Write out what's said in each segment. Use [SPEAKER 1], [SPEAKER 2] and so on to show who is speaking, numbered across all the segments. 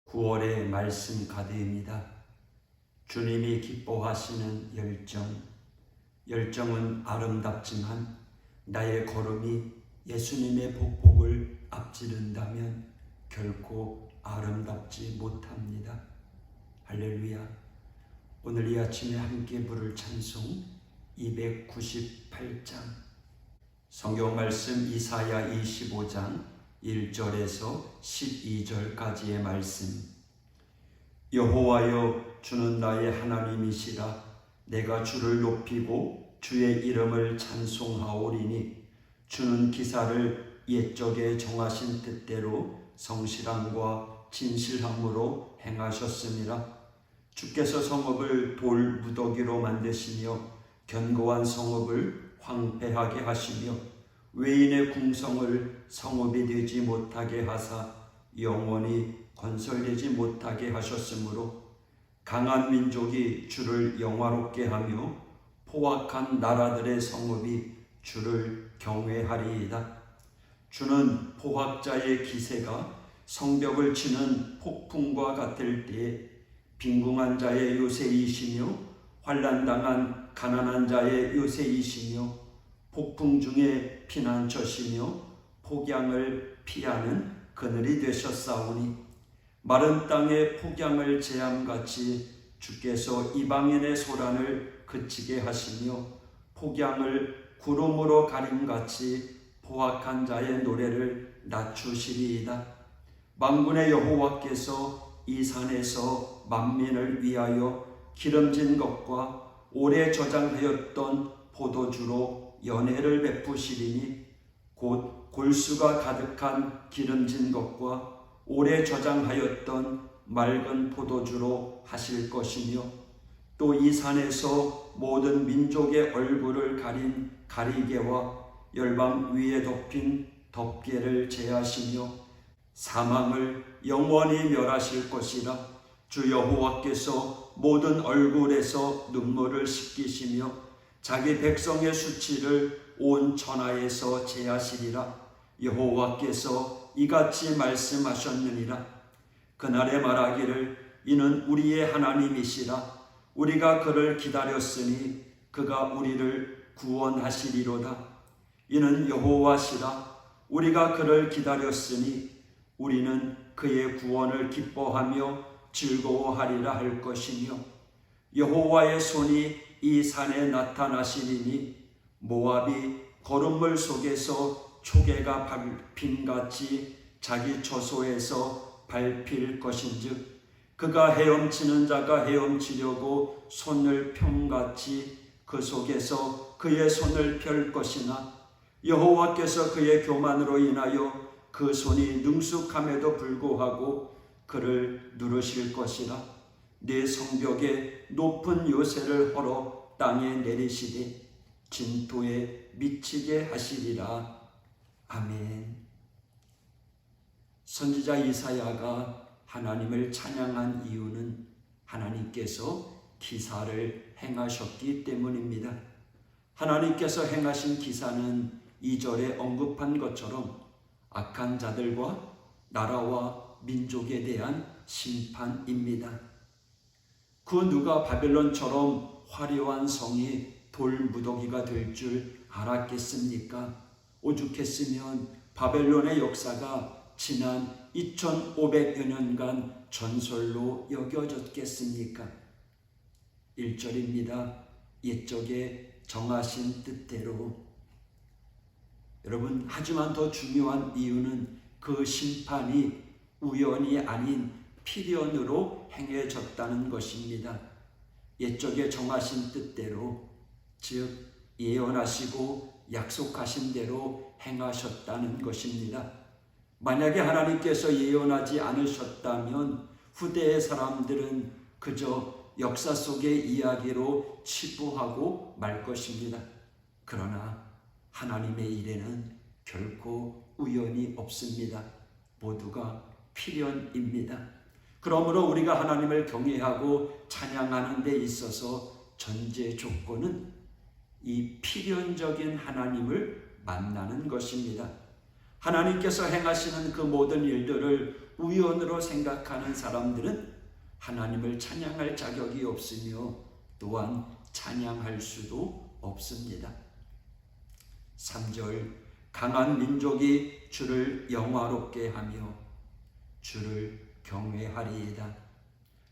[SPEAKER 1] 9월의 말씀 가드입니다. 주님이 기뻐하시는 열정은 아름답지만 나의 걸음이 예수님의 복복을 앞지른다면 결코 아름답지 못합니다. 할렐루야. 오늘 이 아침에 함께 부를 찬송 298장 성경 말씀 이사야 25장 1절에서 12절까지의 말씀. 여호와여, 주는 나의 하나님이시라. 내가 주를 높이고 주의 이름을 찬송하오리니 주는 기사를 옛적에 정하신 뜻대로 성실함과 진실함으로 행하셨음이라. 주께서 성읍을 돌 무더기로 만드시며 견고한 성읍을 황폐하게 하시며 외인의 궁성을 성읍이 되지 못하게 하사 영원히 건설되지 못하게 하셨으므로 강한 민족이 주를 영화롭게 하며 포악한 나라들의 성읍이 주를 경외하리이다. 주는 포악자의 기세가 성벽을 치는 폭풍과 같을 때에 빈궁한 자의 요새이시며 환난당한 가난한 자의 요새이시며 폭풍 중에 피난처시며 폭양을 피하는 그늘이 되셨사오니 마른 땅에 폭양을 제함같이 주께서 이방인의 소란을 그치게 하시며 폭양을 구름으로 가림같이 포악한 자의 노래를 낮추시리이다. 만군의 여호와께서 이 산에서 만민을 위하여 기름진 것과 오래 저장하였던 포도주로 연회를 베푸시리니 곧 골수가 가득한 기름진 것과 오래 저장하였던 맑은 포도주로 하실 것이며 또 이 산에서 모든 민족의 얼굴을 가린 가리개와 열방 위에 덮인 덮개를 제하시며 사망을 영원히 멸하실 것이라. 주 여호와께서 모든 얼굴에서 눈물을 씻기시며 자기 백성의 수치를 온 천하에서 제하시리라. 여호와께서 이같이 말씀하셨느니라. 그날에 말하기를 이는 우리의 하나님이시라. 우리가 그를 기다렸으니 그가 우리를 구원하시리로다. 이는 여호와시라. 우리가 그를 기다렸으니 우리는 그의 구원을 기뻐하며 즐거워하리라 할 것이며 여호와의 손이 이 산에 나타나시리니 모압이 거름물 속에서 초계가 밟힘같이 자기 처소에서 밟힐 것인즉 그가 헤엄치는 자가 헤엄치려고 손을 펴같이 그 속에서 그의 손을 펼 것이나 여호와께서 그의 교만으로 인하여 그 손이 능숙함에도 불구하고 그를 누르실 것이라. 내 성벽에 높은 요새를 헐어 땅에 내리시되 진토에 미치게 하시리라. 아멘. 선지자 이사야가 하나님을 찬양한 이유는 하나님께서 기사를 행하셨기 때문입니다. 하나님께서 행하신 기사는 2절에 언급한 것처럼 악한 자들과 나라와 민족에 대한 심판입니다. 그 누가 바벨론처럼 화려한 성이 돌무더기가 될 줄 알았겠습니까? 오죽했으면 바벨론의 역사가 지난 2500여 년간 전설로 여겨졌겠습니까? 1절입니다. 옛적에 정하신 뜻대로. 여러분, 하지만 더 중요한 이유는 그 심판이 우연이 아닌 필연으로 행해졌다는 것입니다. 옛적에 정하신 뜻대로, 즉 예언하시고 약속하신 대로 행하셨다는 것입니다. 만약에 하나님께서 예언하지 않으셨다면 후대의 사람들은 그저 역사 속의 이야기로 치부하고 말 것입니다. 그러나 하나님의 일에는 결코 우연이 없습니다. 모두가 필연입니다. 그러므로 우리가 하나님을 경외하고 찬양하는 데 있어서 전제 조건은 이 필연적인 하나님을 만나는 것입니다. 하나님께서 행하시는 그 모든 일들을 우연으로 생각하는 사람들은 하나님을 찬양할 자격이 없으며 또한 찬양할 수도 없습니다. 3절, 강한 민족이 주를 영화롭게 하며 주를 경외하리이다.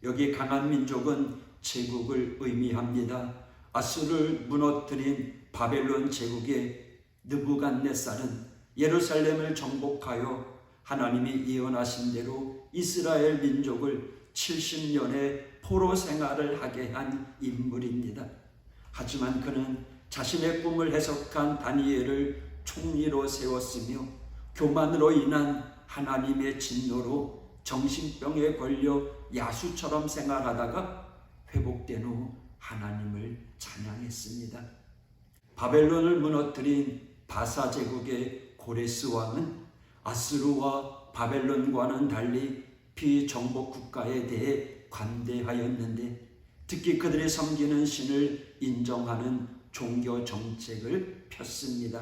[SPEAKER 1] 여기 강한 민족은 제국을 의미합니다. 아수르를 무너뜨린 바벨론 제국의 느부갓네살은 예루살렘을 정복하여 하나님이 예언하신 대로 이스라엘 민족을 70년의 포로 생활을 하게 한 인물입니다. 하지만 그는 자신의 꿈을 해석한 다니엘을 총리로 세웠으며 교만으로 인한 하나님의 진노로 정신병에 걸려 야수처럼 생활하다가 회복된 후 하나님을 찬양했습니다. 바벨론을 무너뜨린 바사 제국의 고레스 왕은 아수르와 바벨론과는 달리 피정복 국가에 대해 관대하였는데 특히 그들이 섬기는 신을 인정하는 종교 정책을 폈습니다.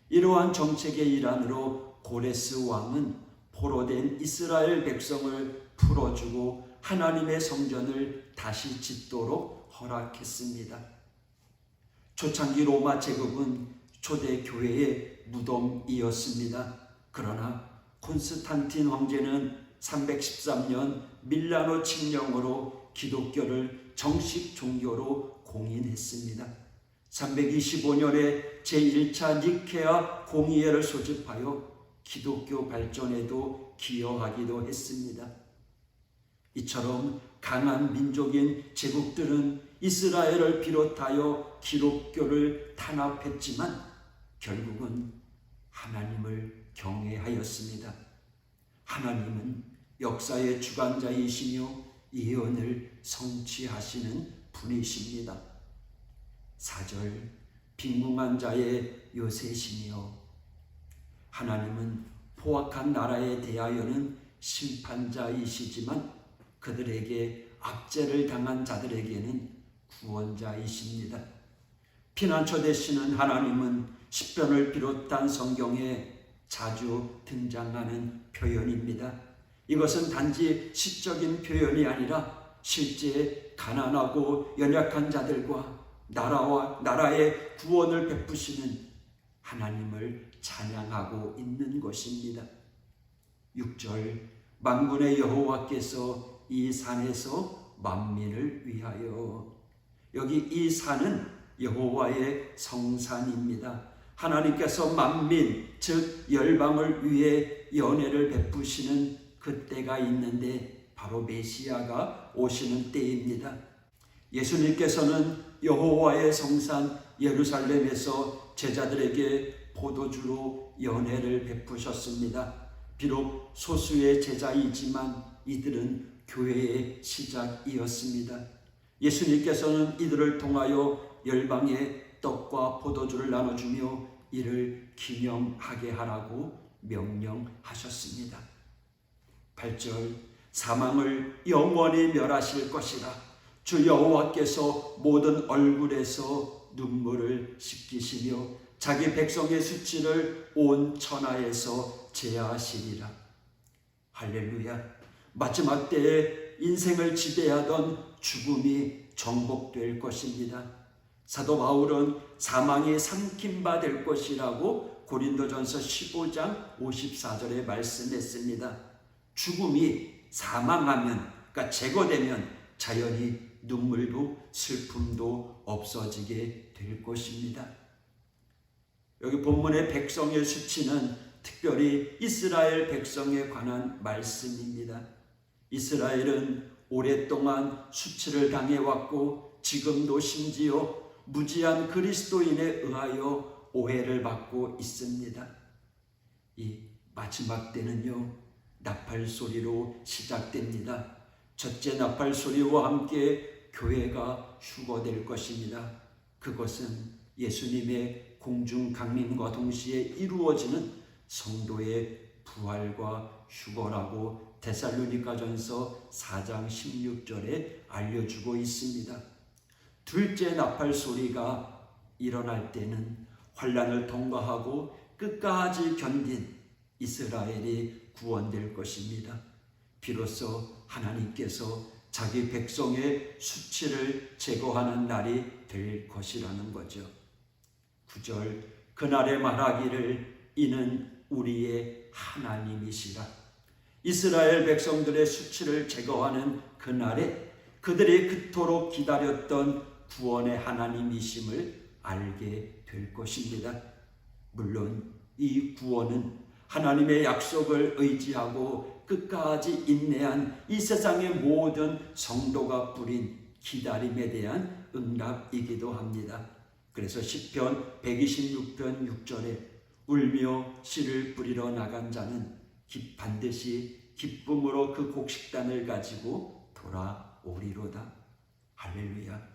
[SPEAKER 1] 이러한 정책의 일환으로 고레스 왕은 포로된 이스라엘 백성을 풀어주고 하나님의 성전을 다시 짓도록 허락했습니다. 초창기 로마 제국은 초대 교회의 무덤이었습니다. 그러나 콘스탄틴 황제는 313년 밀라노 칙령으로 기독교를 정식 종교로 공인했습니다. 325년에 제1차 니케아 공의회를 소집하여 기독교 발전에도 기여하기도 했습니다. 이처럼 강한 민족인 제국들은 이스라엘을 비롯하여 기독교를 탄압했지만 결국은 하나님을 경외하였습니다. 하나님은 역사의 주관자이시며 예언을 성취하시는 분이십니다. 4절, 빈궁한 자의 요새시며 하나님은 포악한 나라에 대하여는 심판자이시지만 그들에게 압제를 당한 자들에게는 구원자이십니다. 피난처 되시는 하나님은 시편을 비롯한 성경에 자주 등장하는 표현입니다. 이것은 단지 시적인 표현이 아니라 실제 가난하고 연약한 자들과 나라의 구원을 베푸시는 하나님을 찬양하고 있는 것입니다. 6절, 만군의 여호와께서 이 산에서 만민을 위하여. 여기 이 산은 여호와의 성산입니다. 하나님께서 만민, 즉 열방을 위해 연회를 베푸시는 그때가 있는데 바로 메시아가 오시는 때입니다. 예수님께서는 여호와의 성산 예루살렘에서 제자들에게 포도주로 연회를 베푸셨습니다. 비록 소수의 제자이지만 이들은 교회의 시작이었습니다. 예수님께서는 이들을 통하여 열방에 떡과 포도주를 나눠주며 이를 기념하게 하라고 명령하셨습니다. 8절, 사망을 영원히 멸하실 것이라. 주 여호와께서 모든 얼굴에서 눈물을 씻기시며 자기 백성의 수치를 온 천하에서 제하시리라. 할렐루야. 마지막 때에 인생을 지배하던 죽음이 정복될 것입니다. 사도 바울은 사망이 삼킨 바 될 것이라고 고린도전서 15장 54절에 말씀했습니다. 죽음이 사망하면, 그러니까 제거되면 자연히 눈물도 슬픔도 없어지게 될 것입니다. 여기 본문의 백성의 수치는 특별히 이스라엘 백성에 관한 말씀입니다. 이스라엘은 오랫동안 수치를 당해왔고 지금도 심지어 무지한 그리스도인에 의하여 오해를 받고 있습니다. 이 마지막 때는요, 나팔 소리로 시작됩니다. 첫째 나팔 소리와 함께 교회가 휴거될 것입니다. 그것은 예수님의 공중 강림과 동시에 이루어지는 성도의 부활과 휴거라고 데살로니가전서 4장 16절에 알려주고 있습니다. 둘째 나팔 소리가 일어날 때는 환난을 통과하고 끝까지 견딘 이스라엘이 구원될 것입니다. 비로소 하나님께서 자기 백성의 수치를 제거하는 날이 될 것이라는 거죠. 9절 그날에 말하기를 이는 우리의 하나님이시라. 이스라엘 백성들의 수치를 제거하는 그날에 그들이 그토록 기다렸던 구원의 하나님이심을 알게 될 것입니다. 물론 이 구원은 하나님의 약속을 의지하고 끝까지 인내한 이 세상의 모든 성도가 부린 기다림에 대한 응답이기도 합니다. 그래서 시편 126편 6절에 울며 씨를 뿌리러 나간 자는 반드시 기쁨으로 그 곡식단을 가지고 돌아오리로다. 할렐루야.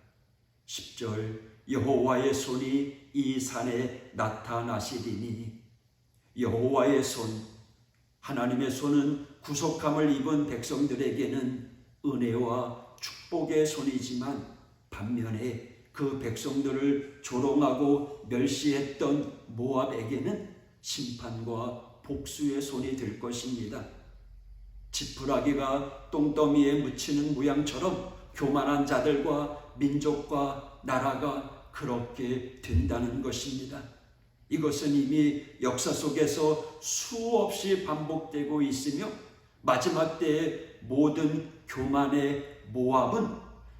[SPEAKER 1] 10절 여호와의 손이 이 산에 나타나시리니. 여호와의 손, 하나님의 손은 구속함을 입은 백성들에게는 은혜와 축복의 손이지만 반면에 그 백성들을 조롱하고 멸시했던 모압에게는 심판과 복수의 손이 될 것입니다. 지푸라기가 똥더미에 묻히는 모양처럼 교만한 자들과 민족과 나라가 그렇게 된다는 것입니다. 이것은 이미 역사 속에서 수없이 반복되고 있으며 마지막 때의 모든 교만의 모압은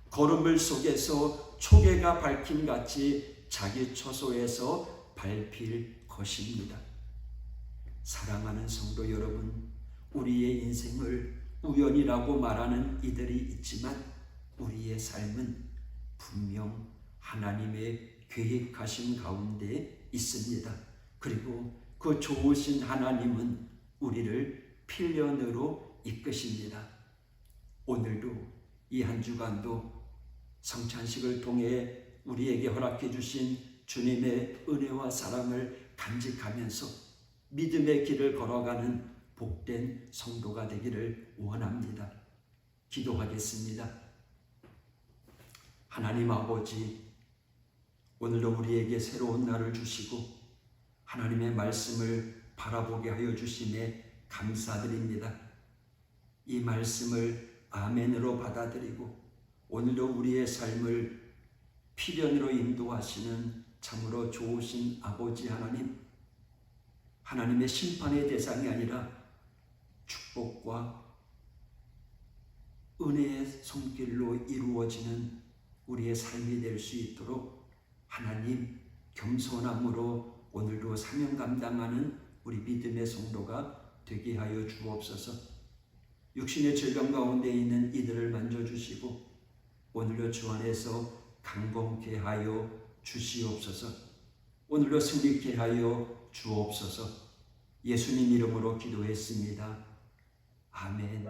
[SPEAKER 1] 거름물 속에서 초계가 밝힌 같이 자기 처소에서 밟힐 것입니다. 사랑하는 성도 여러분, 우리의 인생을 우연이라고 말하는 이들이 있지만 우리의 삶은 분명 하나님의 계획하신 가운데 있습니다. 그리고 그 좋으신 하나님은 우리를 필연으로 이끄십니다. 오늘도 이 한 주간도 성찬식을 통해 우리에게 허락해 주신 주님의 은혜와 사랑을 간직하면서 믿음의 길을 걸어가는 복된 성도가 되기를 원합니다. 기도하겠습니다. 하나님 아버지, 오늘도 우리에게 새로운 날을 주시고 하나님의 말씀을 바라보게 하여 주심에 감사드립니다. 이 말씀을 아멘으로 받아들이고 오늘도 우리의 삶을 필연으로 인도하시는 참으로 좋으신 아버지 하나님, 하나님의 심판의 대상이 아니라 축복과 은혜의 손길로 이루어지는 우리의 삶이 될 수 있도록 하나님 겸손함으로 오늘도 사명 감당하는 우리 믿음의 성도가 되게 하여 주옵소서. 육신의 질병 가운데 있는 이들을 만져주시고 오늘도 주 안에서 강건케 하여 주시옵소서. 오늘도 승리케 하여 주옵소서. 예수님 이름으로 기도했습니다. 아멘.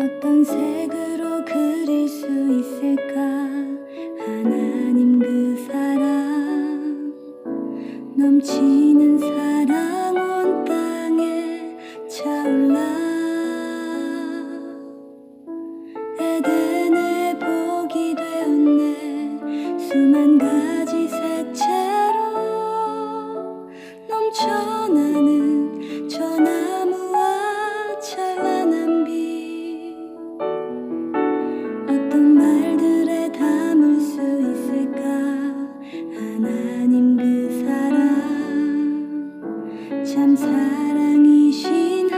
[SPEAKER 2] 어떤 색으로 그릴 수 있을까? 하나님 그 사랑, 넘치는 사랑 온 땅에 차올라. 에덴의 복이 되었네. 수만 가지 색채로 넘쳐나는 저 나무와 찬란한 빛. 어떤 말들에 담을 수 있을까? 하나님 그 사랑, 참 사랑이신